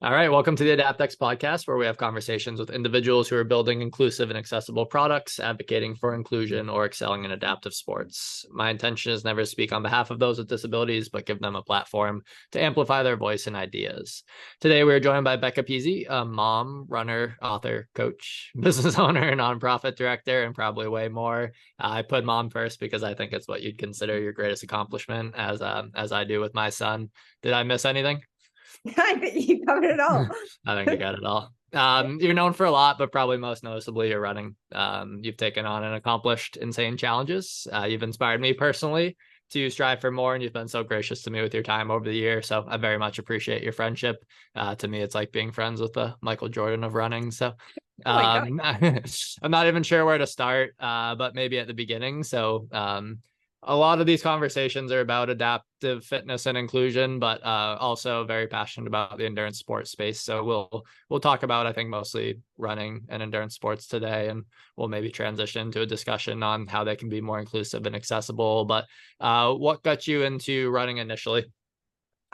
All right, welcome to the AdaptX podcast, where we have conversations with individuals who are building inclusive and accessible products, advocating for inclusion, or excelling in adaptive sports. My intention is never to speak on behalf of those with disabilities, but give them a platform to amplify their voice and ideas. Today, we are joined by Becca Pizzi, a mom, runner, author, coach, business owner, nonprofit director, and probably way more. I put mom first because I think it's what you'd consider your greatest accomplishment, as I do with my son. Did I miss anything? I think you covered it all. I think I got it all. You're known for a lot, but probably most noticeably your running. You've taken on and accomplished insane challenges. You've inspired me personally to strive for more, and you've been so gracious to me with your time over the year. So I very much appreciate your friendship. To me, it's like being friends with the Michael Jordan of running. So Oh my God. I'm not even sure where to start, but maybe at the beginning. So a lot of these conversations are about adaptive fitness and inclusion, but also very passionate about the endurance sports space. So we'll talk about, I think, mostly running and endurance sports today, and we'll maybe transition to a discussion on how they can be more inclusive and accessible. But what got you into running initially?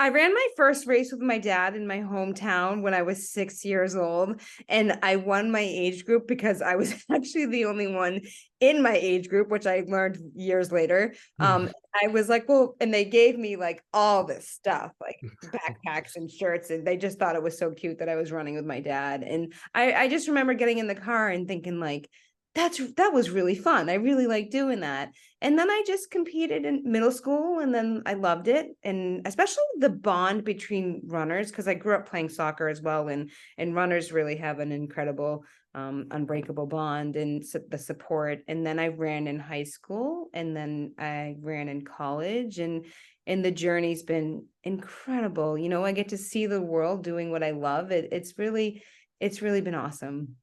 I ran my first race with my dad in my hometown when I was 6 years old. And I won my age group because I was actually the only one in my age group, which I learned years later. I was like, well, and they gave me like all this stuff, like backpacks and shirts. And they just thought it was so cute that I was running with my dad. And I just remember getting in the car and thinking like, that was really fun. I really like doing that. And then I just competed in middle school and then I loved it. And especially the bond between runners, because I grew up playing soccer as well. And runners really have an incredible, unbreakable bond and the support. And then I ran in high school and then I ran in college and the journey's been incredible. You know, I get to see the world doing what I love. It's really been awesome.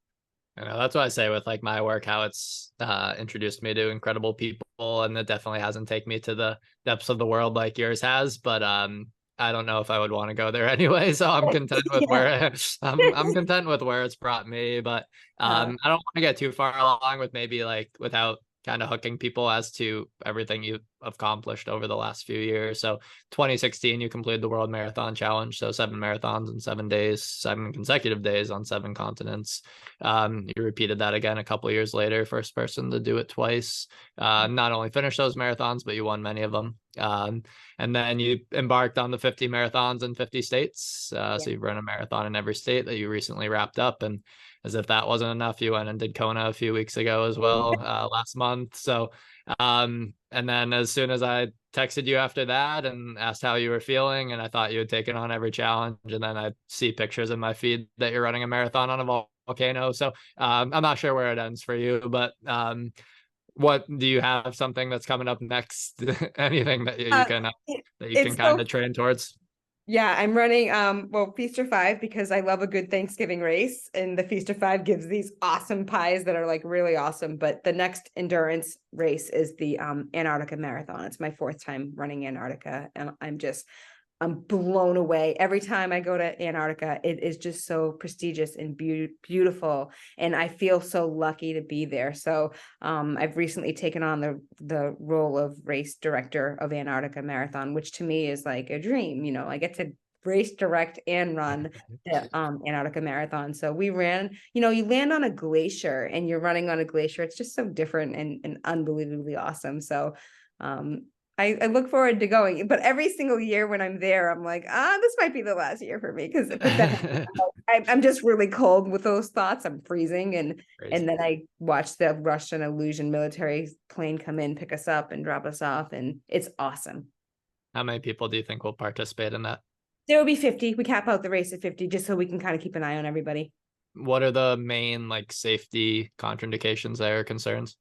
I know that's what I say with like my work, how it's introduced me to incredible people, and it definitely hasn't taken me to the depths of the world like yours has. But I don't know if I would want to go there anyway. So I'm content with Yeah. where I'm content with where it's brought me. But Uh, I don't want to get too far along with maybe like without kind of hooking people as to everything you've accomplished over the last few years. So 2016, you completed the World Marathon Challenge. So 7 marathons in 7 days, 7 consecutive days on 7 continents. You repeated that again a couple of years later, first person to do it twice. Not only finished those marathons, but you won many of them. And then you embarked on the 50 marathons in 50 states. yeah. So you've run a marathon in every state that you recently wrapped up. And as if that wasn't enough, you went and did Kona a few weeks ago as well, last month. So, and then as soon as I texted you after that and asked how you were feeling, and I thought you had taken on every challenge, and then I see pictures in my feed that you're running a marathon on a volcano. So I'm not sure where it ends for you, but what do you have something that's coming up next? Anything that you Uh, can it- that you can it's kind so of train towards? Yeah, I'm running well Feast or Five because I love a good Thanksgiving race and the Feast or Five gives these awesome pies that are like really awesome. But the next endurance race is the Antarctica Marathon. It's my fourth time running Antarctica and I'm blown away. Every time I go to Antarctica, it is just so prestigious and beautiful. And I feel so lucky to be there. So I've recently taken on the role of race director of Antarctica Marathon, which to me is like a dream. You know, I get to race direct and run the Antarctica Marathon. So we ran, you know, you land on a glacier and you're running on a glacier. It's just so different and unbelievably awesome. So um, I look forward to going, but every single year when I'm there, I'm like, this might be the last year for me. But then I'm just really cold with those thoughts. I'm freezing, and Crazy. then I watch the Russian illusion military plane come in, pick us up, and drop us off, and it's awesome. How many people do you think will participate in that? There will be 50. We cap out the race at 50 just so we can kind of keep an eye on everybody. What are the main like safety contraindications there, concerns?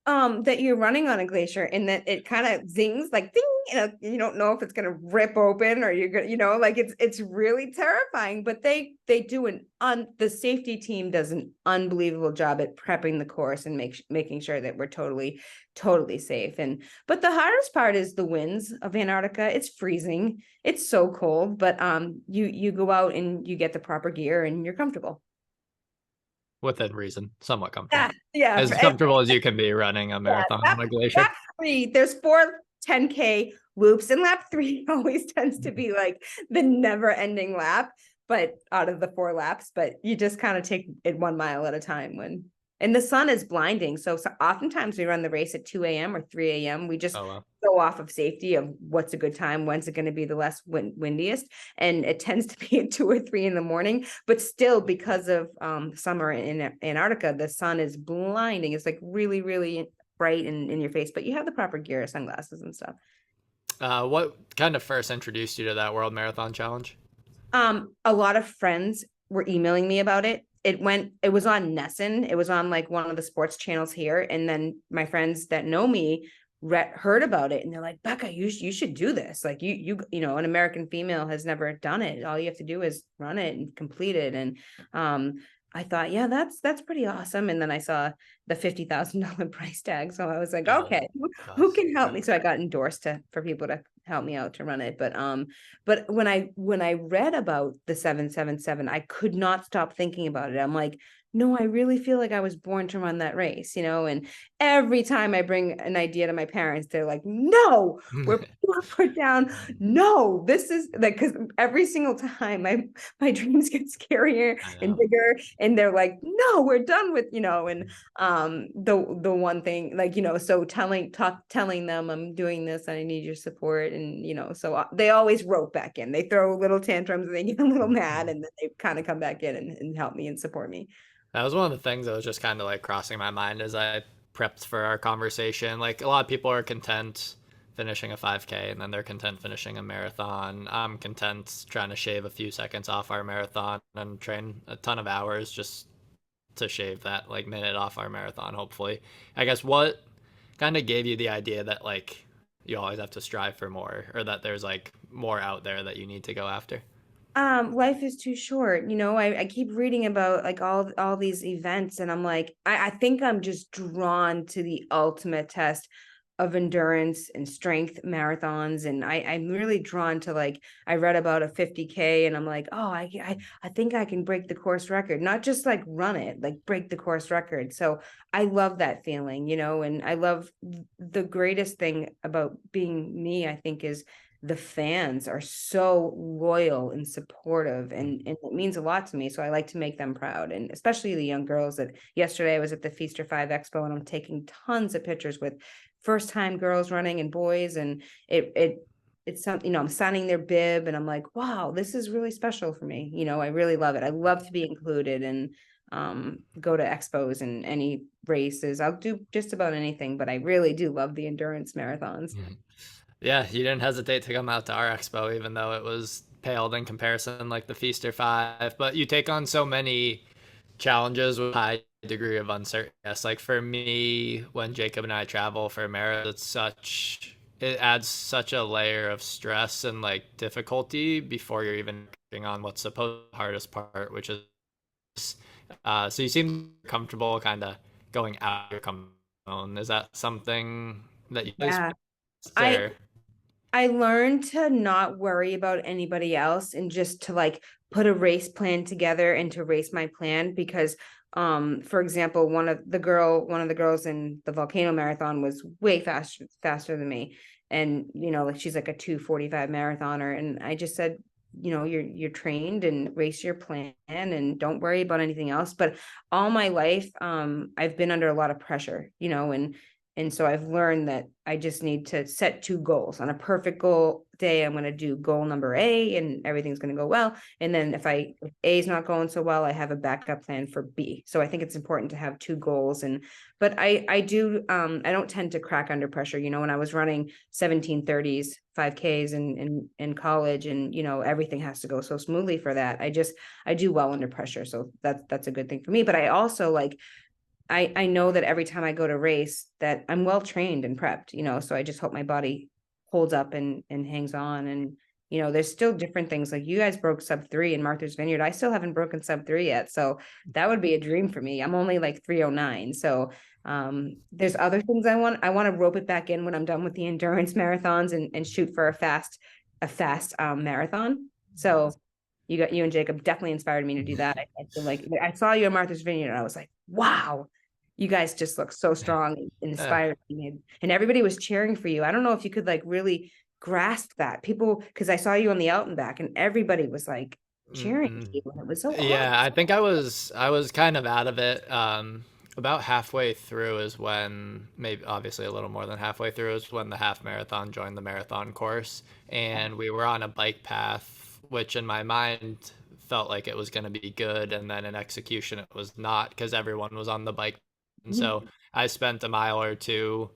That you're running on a glacier and that it kind of zings like ding, you know, you don't know if it's gonna rip open or you're gonna, you know, like it's really terrifying. But they do the safety team does an unbelievable job at prepping the course and making sure that we're totally safe. And but the hardest part is the winds of Antarctica. It's freezing, it's so cold, but you go out and you get the proper gear and you're comfortable. Within reason, somewhat Yeah, comfortable. yeah. As comfortable as you can be running a Yeah, marathon on a glacier. lap three, there's four 10K loops, and lap three always tends to be like the never ending lap. but out of the 4 laps, but you just kind of take it 1 mile at a time and the sun is blinding. So oftentimes we run the race at 2 a.m. or 3 a.m. We just Oh, wow. go off of safety of what's a good time, when's it going to be the less windiest. And it tends to be at 2 or 3 in the morning, but still because of summer in Antarctica, the sun is blinding. It's like really, really bright in your face, but you have the proper gear, sunglasses and stuff. What kind of first introduced you to that World Marathon Challenge? A lot of friends were emailing me about it. It was on Nessun. It was on like one of the sports channels here. And then my friends that know me heard about it and they're like, Becca, you should do this. Like an American female has never done it. All you have to do is run it and complete it. And I thought, yeah, that's pretty awesome. And then I saw the $50,000 price tag. So I was like, okay, who can help me? So I got endorsed for people to help me out to run it. But when I read about the 777, I could not stop thinking about it. I'm like, no, I really feel like I was born to run that race, and every time I bring an idea to my parents, they're like, no, we're put down. No, this is like, because every single time my dreams get scarier and bigger, and they're like, no, we're done with, and the one thing, like, so telling them I'm doing this and I need your support, and so they always rope back in. They throw little tantrums and they get a little mad, and then they kind of come back in and help me and support me. That was one of the things that was just kind of like crossing my mind as I prepped for our conversation. Like a lot of people are content finishing a 5K and then they're content finishing a marathon. I'm content trying to shave a few seconds off our marathon and train a ton of hours just to shave that like minute off our marathon, hopefully. I guess what kind of gave you the idea that like you always have to strive for more, or that there's like more out there that you need to go after? Life is too short. I keep reading about like all these events, and I'm like, I think I'm just drawn to the ultimate test of endurance and strength marathons. And I'm really drawn to, like, I read about a 50K and I'm like, oh, I think I can break the course record, not just like run it, like break the course record. So I love that feeling, and I love the greatest thing about being me, I think, is the fans are so loyal and supportive, and it means a lot to me. So I like to make them proud, and especially the young girls. That yesterday I was at the Feaster 5 Expo and I'm taking tons of pictures with first time girls running and boys, and it's something, I'm signing their bib and I'm like, wow, this is really special for me. I really love it. I love to be included and go to expos and any races. I'll do just about anything, but I really do love the endurance marathons. Yeah, you didn't hesitate to come out to our expo, even though it was paled in comparison, like the Feaster 5. But you take on so many challenges with high degree of uncertainty. Yes, like for me, when Jacob and I travel for a marathon, it adds such a layer of stress and like difficulty before you're even working on what's supposed to be the hardest part, which is so you seem comfortable kind of going out of your comfort zone. Is that something that you guys Yeah. there? I learned to not worry about anybody else and just to like put a race plan together and to race my plan, because for example, one of the girls in the volcano marathon was way faster than me, and like she's like a 2:45 marathoner, and I just said, you're trained, and race your plan and don't worry about anything else. But all my life I've been under a lot of pressure, and so I've learned that I just need to set 2 goals. On a perfect goal day, I'm going to do goal number A and everything's going to go well. And then if A is not going so well, I have a backup plan for B. So I think it's important to have 2 goals. But I don't tend to crack under pressure. When I was running 17:30s, 5Ks in college, and everything has to go so smoothly for that. I do well under pressure. So that's a good thing for me. But I also like, I know that every time I go to race that I'm well trained and prepped, so I just hope my body holds up and hangs on. And, there's still different things, like you guys broke sub 3 in Martha's Vineyard. I still haven't broken sub 3 yet. So that would be a dream for me. I'm only like 309. So there's other things I want to rope it back in when I'm done with the endurance marathons and shoot for a fast marathon. So you and Jacob definitely inspired me to do that. I feel like I saw you at Martha's Vineyard and I was like, wow, you guys just look so strong and inspired me. And everybody was cheering for you. I don't know if you could like really grasp that. People, because I saw you on the out and back and everybody was like cheering Mm, to you, and it was so yeah, awesome. I think I was kind of out of it. About halfway through is when, maybe obviously a little more than halfway through, is when the half marathon joined the marathon course, and we were on a bike path, which in my mind felt like it was going to be good, and then in execution it was not because everyone was on the bike, and so I spent a mile or two.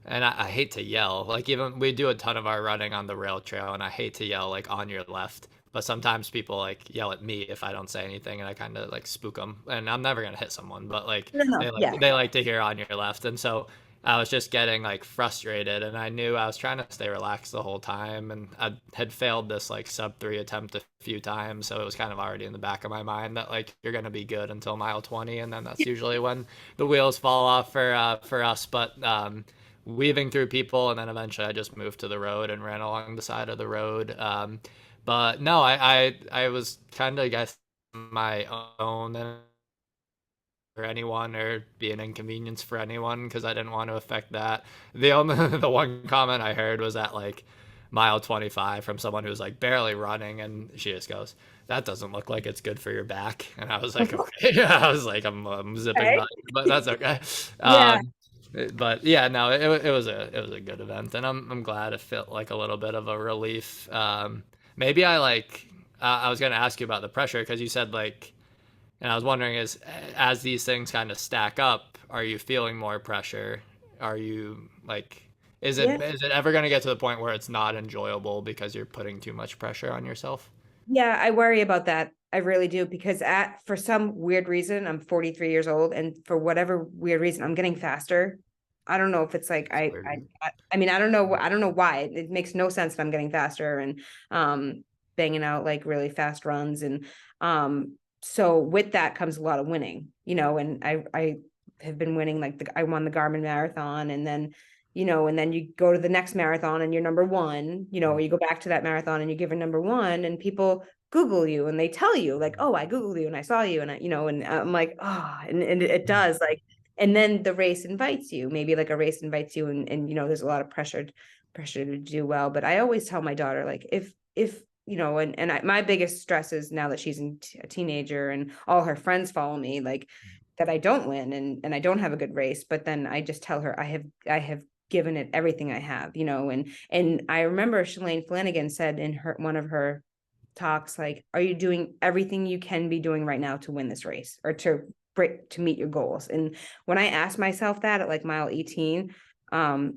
And I hate to yell. Like, even we do a ton of our running on the rail trail, and I hate to yell like on your left. But sometimes people like yell at me if I don't say anything, and I kind of like spook them. And I'm never gonna hit someone, but like No, no, yeah, they like to hear on your left. And so I was just getting like frustrated, and I knew I was trying to stay relaxed the whole time, and I had failed this like sub 3 attempt a few times, so it was kind of already in the back of my mind that like you're gonna be good until mile 20, and then that's usually when the wheels fall off for us. But weaving through people, and then eventually I just moved to the road and ran along the side of the road. But no, I was kind of, I guess, my own for anyone or be an inconvenience for anyone because I didn't want to affect that. The only the one comment I heard was at like mile 25 from someone who was like barely running, and she just goes, "That doesn't look like it's good for your back." And I was like, "Okay." Yeah, I was like, I'm zipping okay, by, but that's okay. yeah, But yeah, no, it was a good event, and I'm glad it felt like a little bit of a relief. Maybe I like I was gonna ask you about the pressure because you said like, and I was wondering is as these things kind of stack up, are you feeling more pressure? Are you like, yeah. is it ever gonna get to the point where it's not enjoyable because you're putting too much pressure on yourself? Yeah, I worry about that. I really do because at for some weird reason, I'm 43 years old, and for whatever weird reason, I'm getting faster. I don't know if it's like It's a weird reason. I mean, I don't know why. It makes no sense that I'm getting faster and banging out like really fast runs. And so with that comes a lot of winning, and I have been winning, like I won the Garmin marathon, and then and then you go to the next marathon and you're number one, or you go back to that marathon and you're given number one, and people Google you and they tell you like, oh, I Googled you and I saw you, and and I'm like, oh, and it does like, and then the race invites you, maybe like a race invites you, and there's a lot of pressure to do well. But I always tell my daughter, like, if my biggest stress is now that she's a teenager and all her friends follow me, like that I don't win and I don't have a good race, but then I just tell her I have given it everything I have, and I remember Shalane Flanagan said in her one of her talks, like, are you doing everything you can be doing right now to win this race or to meet your goals? And when I asked myself that at like mile 18, I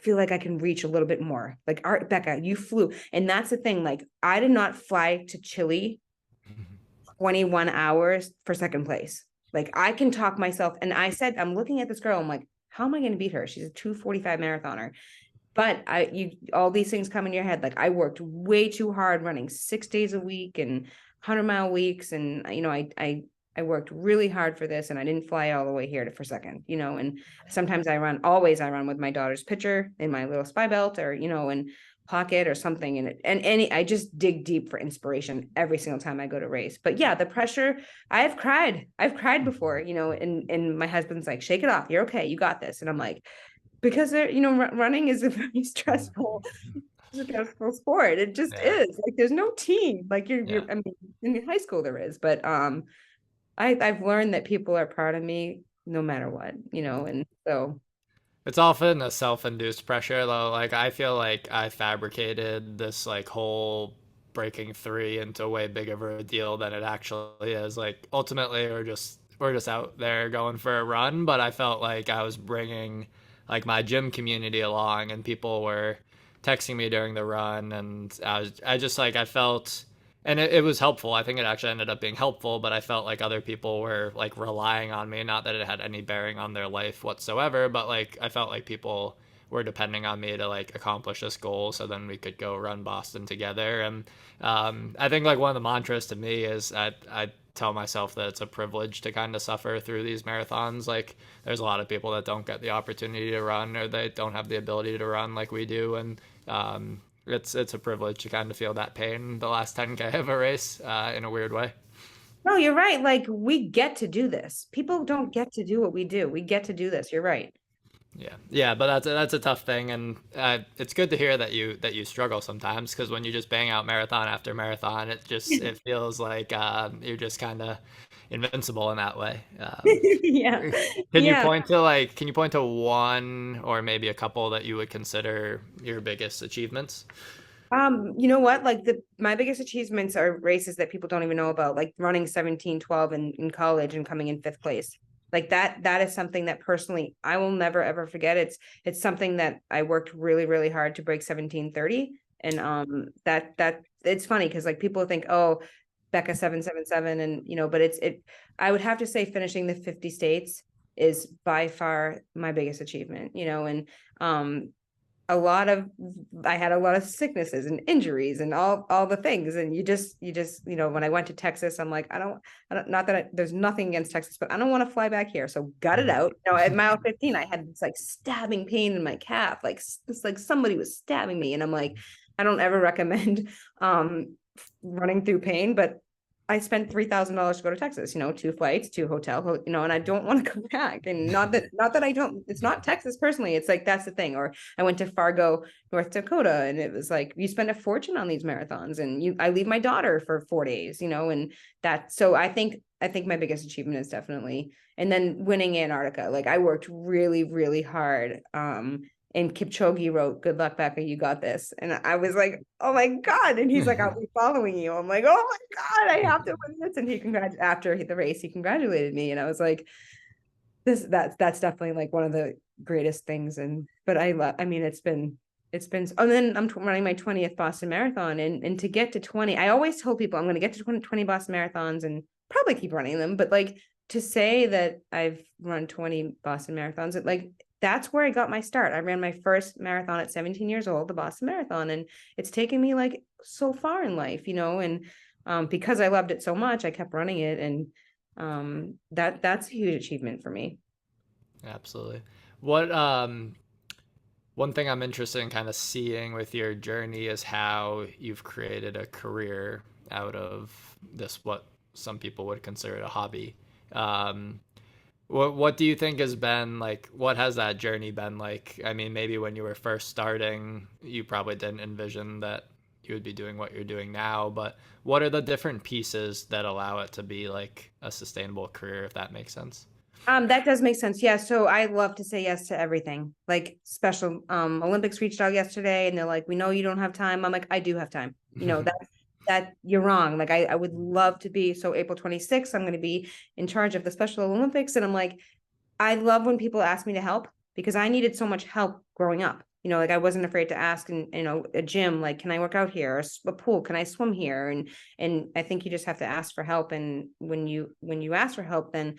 feel like I can reach a little bit more. Like, all right, Becca, you flew. And that's the thing. Like, I did not fly to Chile 21 hours for second place. Like, I can talk myself. And I said, I'm looking at this girl. I'm like, how am I going to beat her? She's a 2:45 marathoner. But all these things come in your head. Like, I worked way too hard running 6 days a week and 100-mile weeks. And, I worked really hard for this, and I didn't fly all the way here for second, and sometimes I run with my daughter's picture in my little spy belt, or, in pocket or something. I just dig deep for inspiration every single time I go to race. But yeah, the pressure, I've cried before, and my husband's like, shake it off. You're okay. You got this. And I'm like, because running is a very stressful sport. It just Yeah, is. Like, there's no team. Like, yeah. I mean, in high school there is, but I've learned that people are proud of me no matter what, and so It's often a self-induced pressure though. Like I feel like I fabricated this like whole breaking three into a way bigger of a deal than it actually is. Like ultimately we're just out there going for a run, but I felt like I was bringing like my gym community along, and people were texting me during the run, and I just like I felt, and it was helpful. I think it actually ended up being helpful, but I felt like other people were like relying on me. Not that it had any bearing on their life whatsoever, but like I felt like people were depending on me to like accomplish this goal, so then we could go run Boston together. And I think like one of the mantras to me is I tell myself that it's a privilege to kind of suffer through these marathons. Like there's a lot of people that don't get the opportunity to run, or they don't have the ability to run like we do, and it's a privilege to kind of feel that pain the last 10K of a race in a weird way. no, you're right. Like, we get to do this. People don't get to do what we do. We get to do this. You're right. Yeah, but that's a tough thing, and it's good to hear that you struggle sometimes, because when you just bang out marathon after marathon, it feels like you're just kind of invincible in that way. Yeah. Yeah. Can you point to one or maybe a couple that you would consider your biggest achievements? You know what? Like my biggest achievements are races that people don't even know about, like running 17:12 in college and coming in fifth place. Like that is something that personally I will never ever forget. It's something that I worked really, really hard to break 17:30. And that it's funny because like people think, oh, Becca 777, and but it I would have to say finishing the 50 states is by far my biggest achievement, and um a lot of I had a lot of sicknesses and injuries and all the things. And you just when I went to Texas, I'm like, I don't not that there's nothing against Texas, but I don't want to fly back here. So got it out. At mile 15, I had this like stabbing pain in my calf, like this like somebody was stabbing me. And I'm like, I don't ever recommend running through pain, but I spent $3,000 to go to Texas, 2 flights, 2 hotel, and I don't want to come back. And not that I don't, it's not Texas personally. It's like, that's the thing. Or I went to Fargo, North Dakota, and it was like, you spend a fortune on these marathons, and I leave my daughter for 4 days, and so I think my biggest achievement is definitely, and then winning Antarctica. Like I worked really, really hard. And Kipchoge wrote, "Good luck, Becca, you got this." And I was like, "Oh my God." And he's like, "I'll be following you." I'm like, "Oh my God, I have to win this." And after the race, he congratulated me. And I was like, that's definitely like one of the greatest things. And but I mean, it's been oh, and then I'm running my 20th Boston Marathon. And to get to 20, I always tell people I'm going to get to 20 Boston Marathons and probably keep running them. But like to say that I've run 20 Boston Marathons, that's where I got my start. I ran my first marathon at 17 years old, the Boston Marathon, and it's taken me like so far in life, and because I loved it so much, I kept running it. And that's a huge achievement for me. Absolutely. What one thing I'm interested in kind of seeing with your journey is how you've created a career out of this, what some people would consider a hobby. Um, what do you think has been like? What has that journey been like? I mean, maybe when you were first starting, you probably didn't envision that you would be doing what you're doing now. But what are the different pieces that allow it to be like a sustainable career, if that makes sense? That does make sense. Yeah. So I love to say yes to everything. Like special Olympics reached out yesterday and they're like, "We know you don't have time." I'm like, "I do have time." That you're wrong. Like I would love to be. So April 26th, I'm going to be in charge of the Special Olympics. And I'm like, I love when people ask me to help because I needed so much help growing up. Like I wasn't afraid to ask in, a gym, like, can I work out here? Or a pool, can I swim here? And I think you just have to ask for help. And when you ask for help, then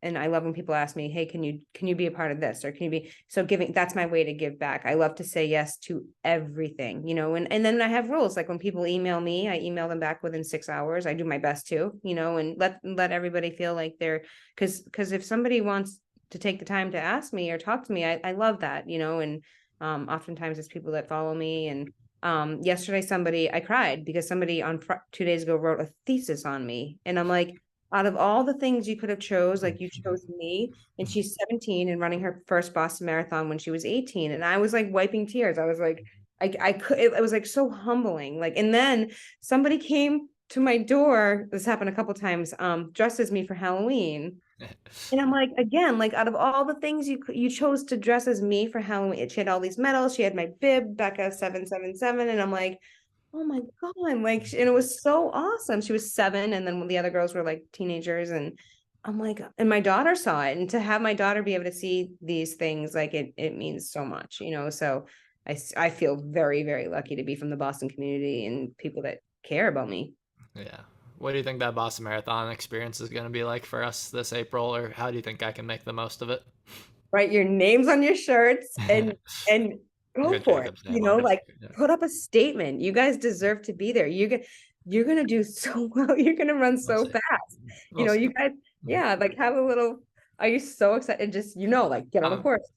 and I love when people ask me, "Hey, can you be a part of this?" Or can you be so giving, that's my way to give back. I love to say yes to everything, and then I have rules. Like when people email me, I email them back within 6 hours. I do my best to, and let everybody feel like they're, because if somebody wants to take the time to ask me or talk to me, I love that, and oftentimes it's people that follow me. And yesterday I cried because somebody 2 days ago wrote a thesis on me. And I'm like, out of all the things you could have chose, like you chose me. And she's 17 and running her first Boston Marathon when she was 18. And I was like wiping tears. I was like, I could, it was like so humbling. Like, and then somebody came to my door. This happened a couple times, dressed as me for Halloween. And I'm like, again, like out of all the things you chose to dress as me for Halloween, she had all these medals. She had my bib, Becca 777. And I'm like, oh my God. Like, and it was so awesome. She was 7. And then the other girls were like teenagers. And I'm like, and my daughter saw it. And to have my daughter be able to see these things, like it means so much, so I feel very, very lucky to be from the Boston community and people that care about me. Yeah. What do you think that Boston Marathon experience is going to be like for us this April, or how do you think I can make the most of it? Write your names on your shirts and go Good for it. Jacob's name on it. Like Yeah. put up a statement. You guys deserve to be there. You're gonna do so well. You're gonna run We'll so see. fast. We'll see. You guys, yeah, like have a little. Are you so excited? Just like get on the Um, course,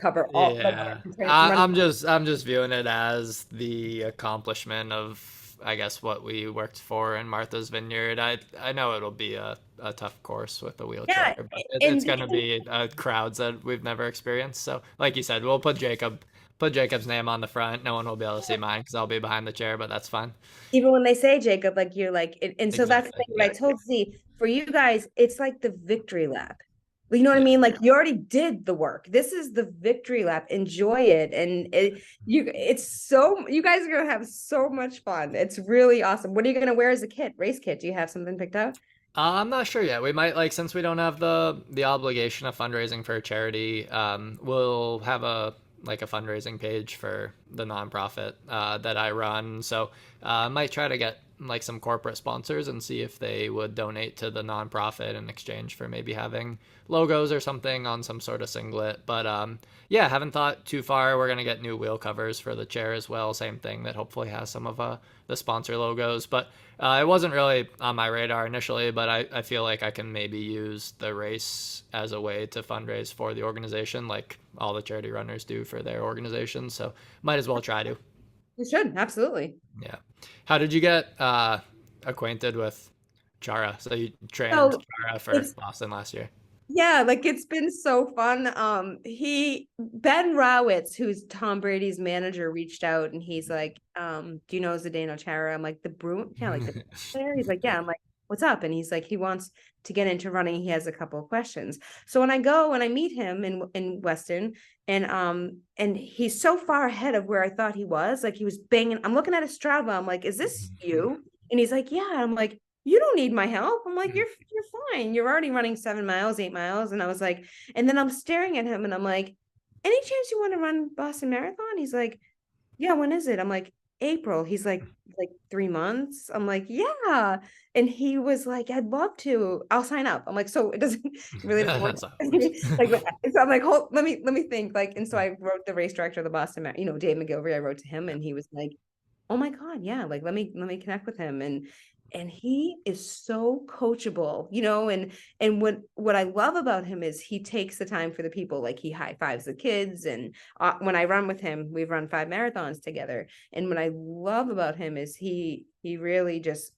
cover all like yeah, run. I'm just viewing it as the accomplishment of I guess, what we worked for in Martha's Vineyard. I know it'll be a tough course with a wheelchair, Yeah, but it's and going to be crowds that we've never experienced. So, like you said, we'll put Jacob's name on the front. No one will be able to see mine because I'll be behind the chair, but that's fine. even when they say Jacob, like you're like, and so that's the Exactly. thing that Yeah. I told Z, for you guys, it's like the victory lap. You know what I Yeah. mean? Like you already did the work. This is the victory lap. Enjoy it. And you guys are gonna have so much fun. It's really awesome. What are you gonna wear as a kit? Race kit? Do you have something picked out? I'm not sure yet. We might, like, since we don't have the obligation of fundraising for a charity, we'll have a fundraising page for the nonprofit that I run. So I might try to get like some corporate sponsors and see if they would donate to the nonprofit in exchange for maybe having logos or something on some sort of singlet. But yeah, haven't thought too far. We're gonna get new wheel covers for the chair as well. Same thing that hopefully has some of the sponsor logos. But it wasn't really on my radar initially, but I feel like I can maybe use the race as a way to fundraise for the organization, like all the charity runners do for their organization. So might as well try to. You should, absolutely. Yeah. How did you get acquainted with Chára? So you trained So Chára for it's Boston last year. Yeah, like it's been so fun. Ben Rawitz, who's Tom Brady's manager, reached out and he's like, do you know Zdeno Chára? I'm like, the broom, yeah, like the player. He's like, yeah. I'm like, what's up? And he's like, he wants to get into running. He has a couple of questions. So when I go and I meet him in Weston, and he's so far ahead of where I thought he was. Like he was banging. I'm looking at his Strava. I'm like, is this you? And he's like, yeah. I'm like, you don't need my help. I'm like, you're fine. You're already running 7 miles, 8 miles. And I was like, and then I'm staring at him and I'm like, any chance you want to run Boston Marathon? He's like, yeah, when is it? I'm like, April. He's like 3 months. I'm like, yeah. And he was like, I'd love to. I'll sign up. I'm like, so it doesn't really doesn't work. That's how it Like, works. so I'm like, hold, let me think. Like, and so I wrote the race director of the Boston, Dave McGilvery. I wrote to him, and he was like, oh my God, yeah, like let me connect with him. And he is so coachable, and what I love about him is he takes the time for the people. Like he high fives the kids, and when I run with him, we've run 5 marathons together. And what I love about him is he really just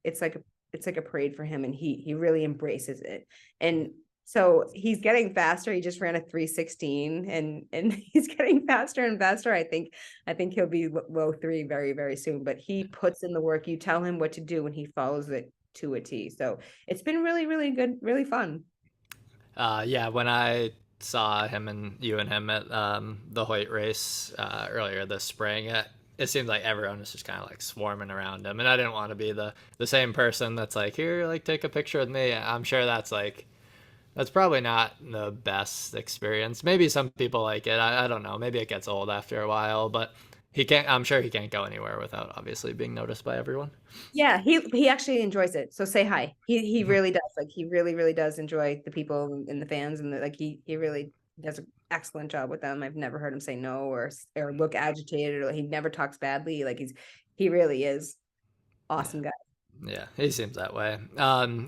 it's like a parade for him, and he really embraces it. And so he's getting faster. He just ran a 3:16, and he's getting faster and faster. I think he'll be low three very, very soon, but he puts in the work. You tell him what to do and he follows it to a T. So it's been really, really good, really fun. Yeah, when I saw him and you and him at the Hoyt race earlier this spring, it seemed like everyone was just kind of like swarming around him, and I didn't want to be the same person that's like, here, like, take a picture with me. I'm sure that's probably not the best experience. Maybe some people like it. I don't know. Maybe it gets old after a while, but I'm sure he can't go anywhere without obviously being noticed by everyone. Yeah, he actually enjoys it. So say hi. He really does. Like he really, really does enjoy the people and the fans, and like he really does an excellent job with them. I've never heard him say no or look agitated, or he never talks badly. Like he really is Yeah. awesome guy. Yeah, he seems that way.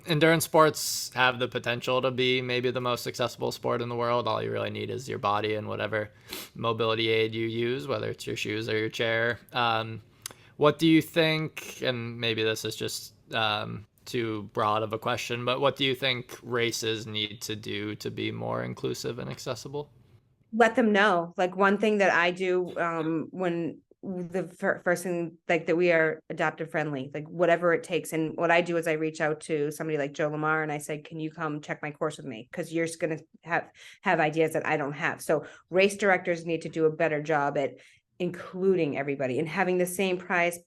Endurance sports have the potential to be maybe the most accessible sport in the world. All you really need is your body and whatever mobility aid you use, whether it's your shoes or your chair. What do you think, and maybe this is just too broad of a question, but what do you think races need to do to be more inclusive and accessible? Let them know. Like one thing that I do when the first thing, like that we are adaptive friendly, like whatever it takes. And what I do is I reach out to somebody like Joe Lamar and I say, can you come check my course with me? Because you're just going to have ideas that I don't have. So race directors need to do a better job at including everybody and having the same prize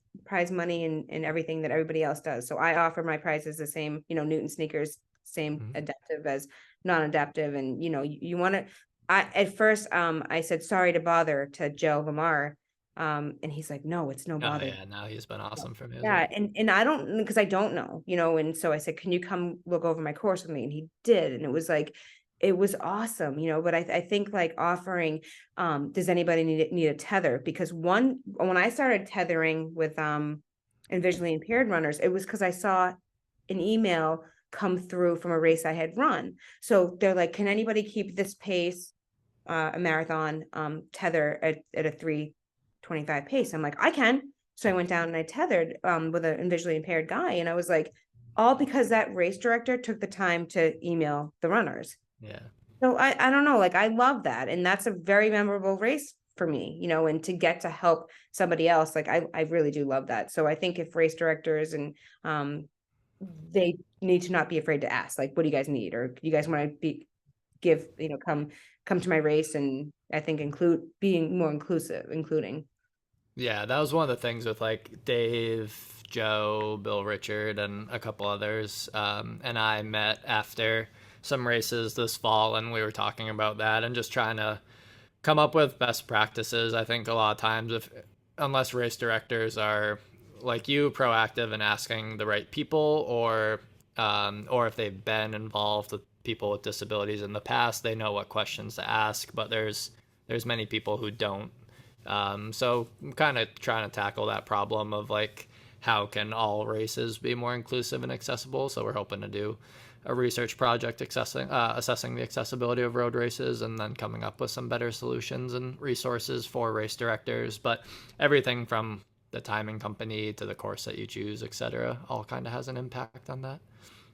money and everything that everybody else does. So I offer my prizes the same, Newton sneakers, same adaptive as non-adaptive. And you want to, at first I said sorry to bother to Joe Lamar, and he's like, no, it's no Oh bother. yeah, no, he's been awesome for me as well. Yeah, and I don't, because I don't know, and so I said, can you come look over my course with me? And he did, and it was awesome, but I think like offering, does anybody need a tether? Because when I started tethering with and visually impaired runners, it was because I saw an email come through from a race I had run. So they're like, can anybody keep this pace, a marathon tether at a 3:25 pace? I'm like, I can. So I went down and I tethered with a visually impaired guy, and I was like, all because that race director took the time to email the runners. Yeah. So I don't know, like I love that. And that's a very memorable race for me, you know, and to get to help somebody else, like I really do love that. So I think if race directors and they need to not be afraid to ask, like, what do you guys need? Or you guys want to be give, you know, come to my race, and I think include being more inclusive, including. Yeah, that was one of the things with like Dave, Joe, Bill Richard, and a couple others. And I met after some races this fall, and we were talking about that and just trying to come up with best practices. I think a lot of times, if unless race directors are like you, proactive in asking the right people, or if they've been involved with people with disabilities in the past, they know what questions to ask. But there's many people who don't. So I'm kind of trying to tackle that problem of like how can all races be more inclusive and accessible. So we're hoping to do a research project assessing the accessibility of road races, and then coming up with some better solutions and resources for race directors. But everything from the timing company to the course that you choose, etc., all kind of has an impact on that.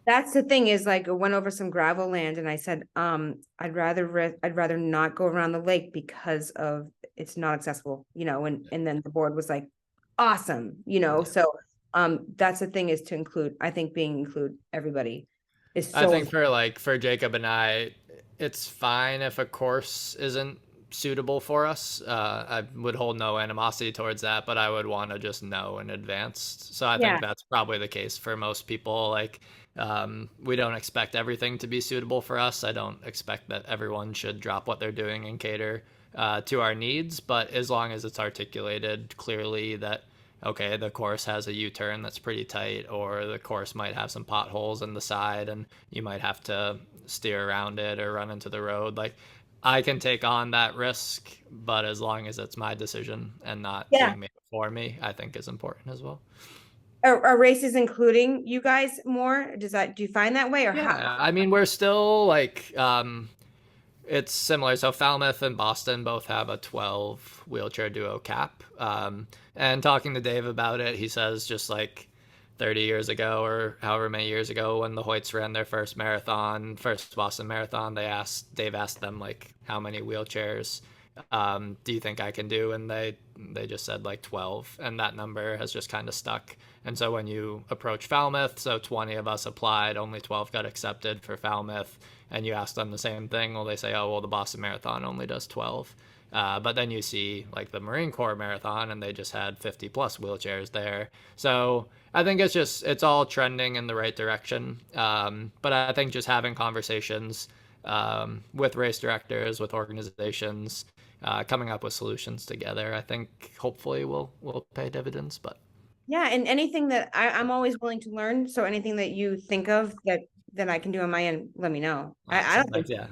That's the thing, is like I went over some gravel land and I said, I'd rather not go around the lake because of it's not accessible, you know, and then the board was like, awesome, you know. Yeah. So that's the thing, is to include, I think include everybody is I so think important. for Jacob and I, it's fine if a course isn't suitable for us. I would hold no animosity towards that, but I would want to just know in advance. So I think Yeah. that's probably the case for most people. Like, we don't expect everything to be suitable for us. I don't expect that everyone should drop what they're doing and cater to our needs, but as long as it's articulated clearly that okay, the course has a U-turn that's pretty tight, or the course might have some potholes in the side and you might have to steer around it or run into the road. Like, I can take on that risk, but as long as it's my decision and not Yeah. being made for me, I think is important as well. Are races including you guys more? Do you find that way, or how? Yeah, I mean, we're still like, it's similar. So Falmouth and Boston both have a 12 wheelchair duo cap. And talking to Dave about it, he says just like 30 years ago or however many years ago when the Hoyts ran their first Boston Marathon, Dave asked them like how many wheelchairs do you think I can do? And they just said like 12, and that number has just kind of stuck. And so when you approach Falmouth, so 20 of us applied, only 12 got accepted for Falmouth, and you ask them the same thing, well, they say, oh, well, the Boston Marathon only does 12. But then you see like the Marine Corps Marathon, and they just had 50 plus wheelchairs there. So I think it's all trending in the right direction. But I think just having conversations with race directors, with organizations, coming up with solutions together, I think hopefully will pay dividends. But Yeah, and anything that I'm always willing to learn. So anything that you think of that I can do on my end, let me know. I awesome, don't think. thanks. Yeah,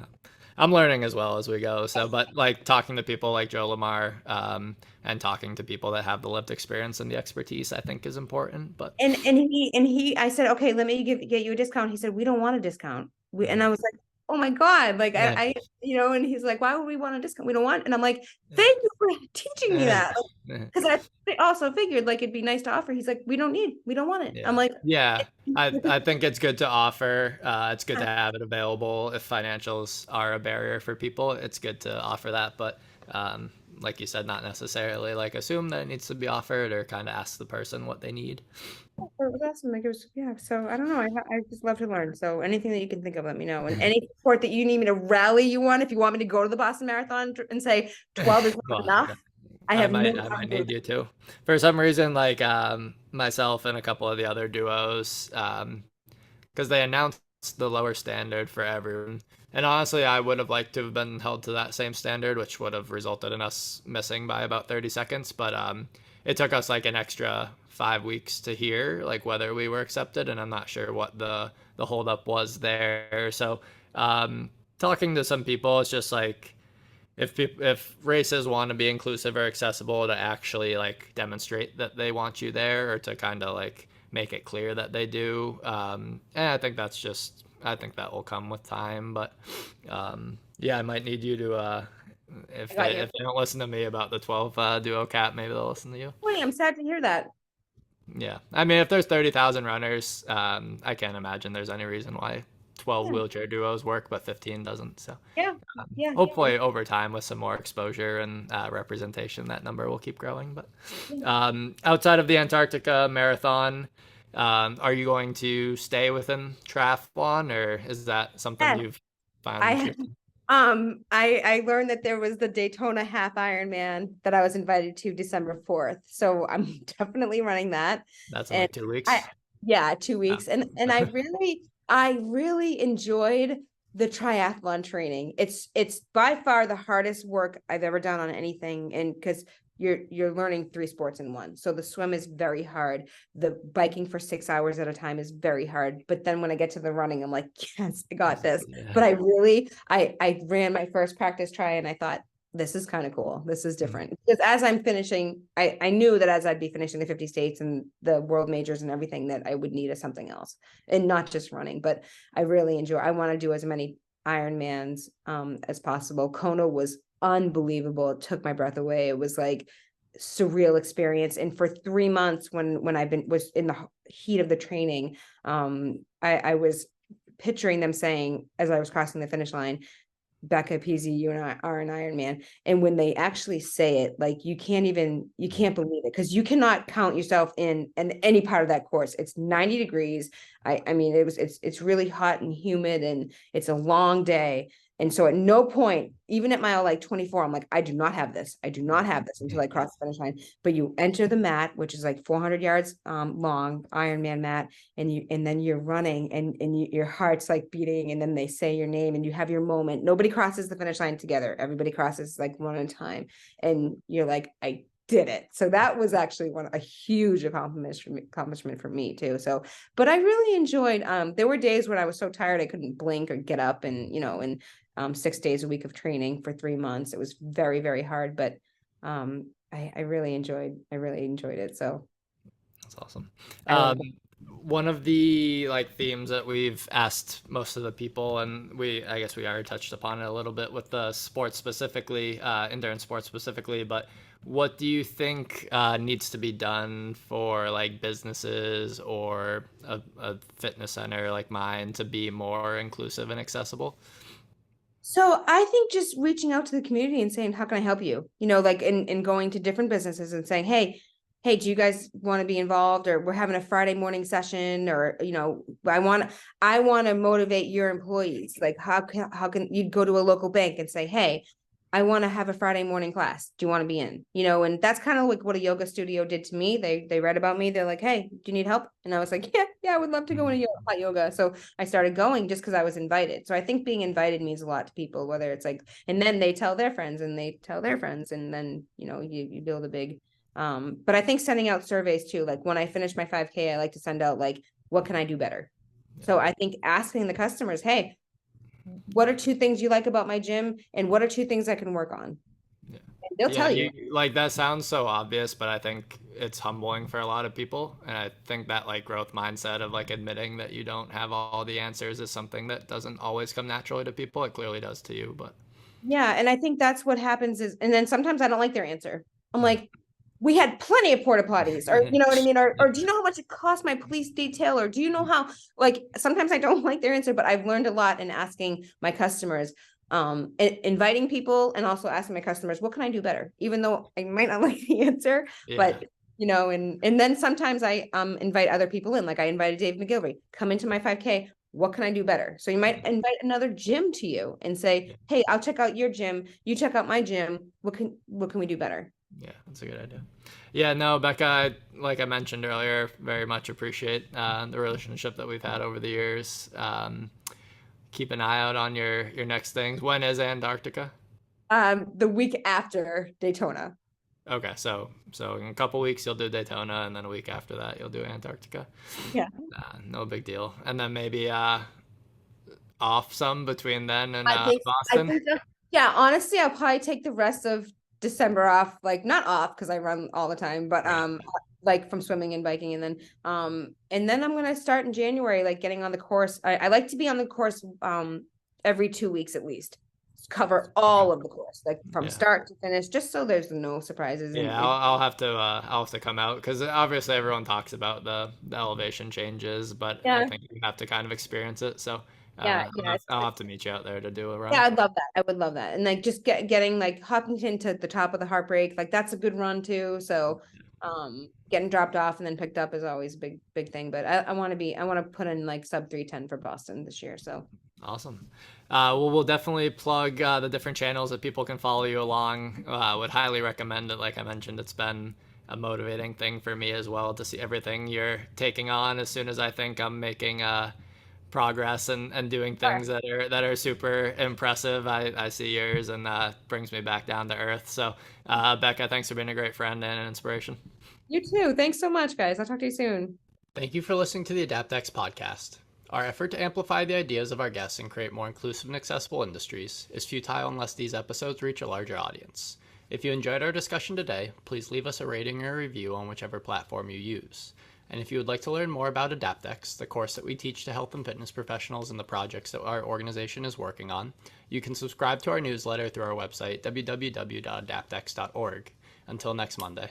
I'm learning as well as we go. So, but like talking to people like Joe Lamar, and talking to people that have the lived experience and the expertise, I think is important. But And he I said, okay, let me get you a discount. He said, we don't want a discount. And I was like, oh my God, like yeah, I you know, and he's like, why would we want a discount? We don't want. And I'm like, thank you for teaching me that. Because I also figured like it'd be nice to offer. He's like, we don't want it. I'm yeah, like, yeah. I think it's good to offer. It's good to have it available. If financials are a barrier for people, it's good to offer that. But um, like you said, not necessarily like assume that it needs to be offered, or kind of ask the person what they need. it was awesome. Like it was, yeah. So I don't know. I just love to learn. So anything that you can think of, let me know. And any support that you need me to rally you on, if you want me to go to the Boston Marathon and say 12 is not Well, enough, I have no I might problem doing need you too. For some reason, like myself and a couple of the other duos, because they announced the lower standard for everyone. And honestly, I would have liked to have been held to that same standard, which would have resulted in us missing by about 30 seconds. But it took us like an extra 5 weeks to hear like whether we were accepted, and I'm not sure what the holdup was there. So talking to some people, it's just like if races want to be inclusive or accessible, to actually like demonstrate that they want you there, or to kind of like make it clear that they do. And I think that will come with time. But yeah, I might need you to If I they got you. if they don't listen to me about the 12 duo cap, maybe they'll listen to you. Wait, I'm sad to hear that. Yeah, I mean, if there's 30,000 runners, I can't imagine there's any reason why 12 Yeah, wheelchair duos work, but 15 doesn't. So yeah, yeah, hopefully over time with some more exposure and representation, that number will keep growing. But yeah. outside of the Antarctica marathon, are you going to stay within triathlon, or is that something Yes, you've finally I shifted? I learned that there was the Daytona half Ironman that I was invited to December 4th. So I'm definitely running that. That's in And like 2 weeks. I yeah, two Yeah. weeks. And I really enjoyed the triathlon training. It's by far the hardest work I've ever done on anything. And because you're learning three sports in one. So the swim is very hard. The biking for 6 hours at a time is very hard. But then when I get to the running, I'm like, yes, I got this. Yeah. But I ran my first practice try and I thought, this is kind of cool. This is Mhm. different. Because as I'm finishing, I knew that as I'd be finishing the 50 states and the world majors and everything, that I would need something else and not just running. But I want to do as many Ironmans as possible. Kona was unbelievable. It took my breath away. It was like surreal experience. And for 3 months when was in the heat of the training, I was picturing them saying, as I was crossing the finish line, Becca Pizzi, you and I are an Iron Man. And when they actually say it, like you can't believe it because you cannot count yourself in any part of that course. It's 90 degrees. I mean, it's really hot and humid and it's a long day. And so at no point, even at mile like 24, I'm like, I do not have this. I do not have this until I cross the finish line. But you enter the mat, which is like 400 yards long, Ironman mat, and then you're running and your heart's like beating and then they say your name and you have your moment. Nobody crosses the finish line together. Everybody crosses like one at a time and you're like, I did it. So that was actually a huge accomplishment for me too. So but I really enjoyed there were days when I was so tired I couldn't blink or get up and 6 days a week of training for 3 months. It was very, very hard, but I really enjoyed it. So That's awesome. I love it. One of the like themes that we've asked most of the people, and I guess we already touched upon it a little bit with the sports specifically, endurance sports specifically, but what do you think needs to be done for like businesses or a fitness center like mine to be more inclusive and accessible? So I think just reaching out to the community and saying, how can I help you? Like in going to different businesses and saying, hey, do you guys want to be involved? Or we're having a Friday morning session, or I want to motivate your employees. Like how can you go to a local bank and say, hey, I want to have a Friday morning class. Do you want to be in? And that's kind of like what a yoga studio did to me. They read about me. They're like, hey, do you need help? And I was like, yeah, I would love to go into hot yoga. So I started going just because I was invited. So I think being invited means a lot to people, whether it's like, and then they tell their friends and they tell their friends, and then you build a big but I think sending out surveys too, like when I finish my 5K, I like to send out like, what can I do better? So I think asking the customers, hey, what are two things you like about my gym and what are two things I can work on? Yeah. And they'll Yeah, tell you. like that sounds so obvious, but I think it's humbling for a lot of people. And I think that like growth mindset of like admitting that you don't have all the answers is something that doesn't always come naturally to people. It clearly does to you, but Yeah, and I think that's what happens is, and then sometimes I don't like their answer. I'm like, we had plenty of porta potties, or you know what I mean, or do you know how much it cost my police detail, or do you know how? Like sometimes I don't like their answer, but I've learned a lot in asking my customers, inviting people, and also asking my customers, what can I do better, even though I might not like the answer, yeah. but and then sometimes I invite other people in, like I invited Dave McGilvery, come into my 5K. What can I do better? So you might invite another gym to you and say, hey, I'll check out your gym. You check out my gym. What can we do better? Yeah, that's a good idea. Yeah, no, Becca, like I mentioned earlier, very much appreciate the relationship that we've had over the years. Keep an eye out on your next things. When is Antarctica? The week after Daytona. Okay, so in a couple weeks you'll do Daytona, and then a week after that you'll do Antarctica. Yeah. No big deal. And then maybe off some between then and I Boston. think so. Yeah, honestly, I'll probably take the rest of December off, like not off because I run all the time, but Right. like from swimming and biking, and then I'm gonna start in January, like getting on the course. I like to be on the course every 2 weeks at least. cover all of the course, like from Yeah. start to finish, just so there's no surprises. And Yeah, I'll have to come out because obviously everyone talks about the elevation changes, but I yeah, think you have to kind of experience it. So yeah, I'll have to meet you out there to do a yeah, run. I'd love that. I would love that. And like just getting like Hopkinton to the top of the Heartbreak, like that's a good run too. So getting dropped off and then picked up is always a big thing. But I want to put in like sub 310 for Boston this year. So Awesome. Well, we'll definitely plug the different channels that people can follow you along. Would highly recommend it. Like I mentioned, it's been a motivating thing for me as well to see everything you're taking on. As soon as I think I'm making progress and doing sure. things that are super impressive, I see yours and brings me back down to earth. So, Becca, thanks for being a great friend and an inspiration. You too. Thanks so much, guys. I'll talk to you soon. Thank you for listening to the AdaptX podcast. Our effort to amplify the ideas of our guests and create more inclusive and accessible industries is futile unless these episodes reach a larger audience. If you enjoyed our discussion today, please leave us a rating or a review on whichever platform you use. And if you would like to learn more about AdaptX, the course that we teach to health and fitness professionals and the projects that our organization is working on, you can subscribe to our newsletter through our website, www.adaptx.org. Until next Monday.